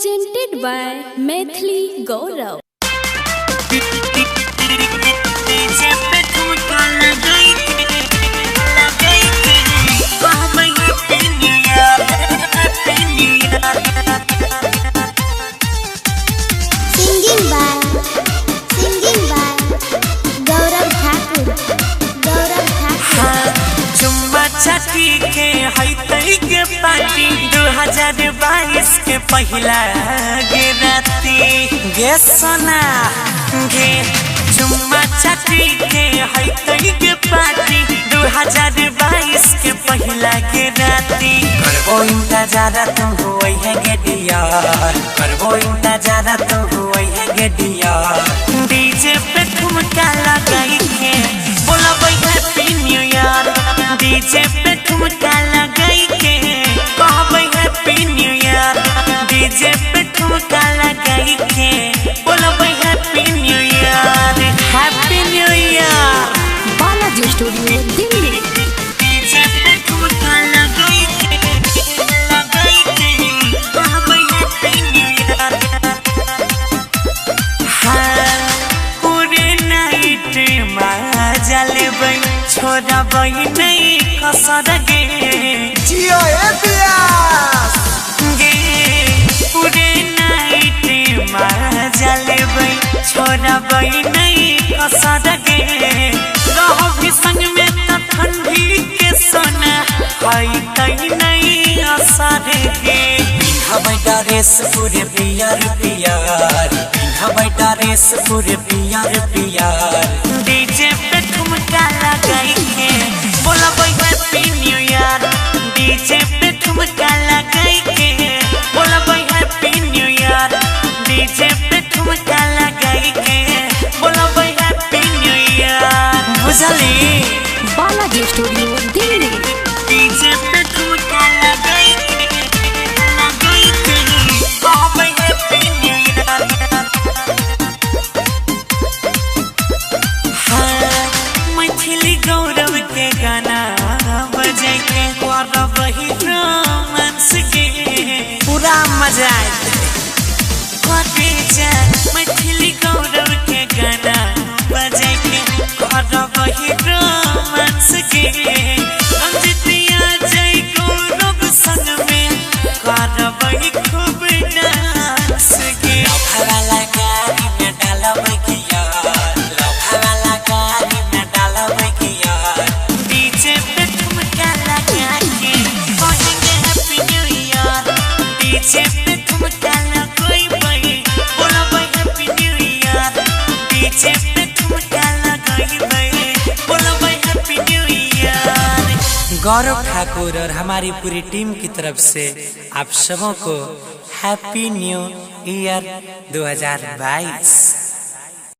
presented by Maithili Gaurav. Singing by Gaurav Thakur. चुम्मा चाटी के हई तई के पार्टी 2022 के पहला गे राती गे सोना गे चुम्मा चाटी के हई तई के पार्टी 2022 के पहला गे राती करबो इंतजार तुम हुई है गे डियर करबो इंतजार तुम हुई है गे डियर डीजे पे ठुमका लगाई के बोला भाई हैप्पी न्यू ईयर डीजे पे ठुमका लगाई के कहबै हैप्पी न्यू ईयर डीजे पे ठुमका लगाई के बोलबै happy new year happy new year Balaji studio Delhi. DJ पे ठुमका लगाई के कहबै हैप्पी न्यू ईयर हाँ पूरे नाइट मजा लेबै छोड़बै नहीं कसर गे जियो एपियास गे पूरे नाइट मजा लेबै छोड़बै नहीं कसर गे रहबी संग में त ठंडी के सोना हई तई नहीं असर गे पिन्हबै ड्रेस पूरे पियर पियर पिन्हबै ड्रेस पूरे पियर पियर डीजे पे ठुमका लगाई के बोलबै हैप्पी न्यू ईयर डीजे पे ठुमका लगाई के बोलबै हैप्पी न्यू ईयर डीजे पे ठुमका लगाई के बोलबै हैप्पी न्यू ईयर बुझली बालाजी स्टूडियो दिल्ली। डीजे पे ठुमका लगाई के कहबै हैप्पी न्यू ईयर मैथिली गौरव के गाना बजे के करब ही रोमांस के पूरा मजा आए मैथिली गौरव के गाना बजे के करब ही रोमांस के रंजितिया जय गौरव संग में करब ही खूब डांस के वाला गाड़ी में डालब किया वाला गाड़ी में डालब किया डीजे पे ठुमका लगा के कहेंगे हैप्पी न्यू ईयर डीजे पे ठुमका लगाई भाई बोलबै हैप्पी न्यू ईयर डीजे पे ठुमका लगाई भाई बोलबै हैप्पी न्यू ईयर। गौरव ठाकुर और हमारी पूरी टीम की तरफ से आप सबों को हैप्पी न्यू ईयर 2022।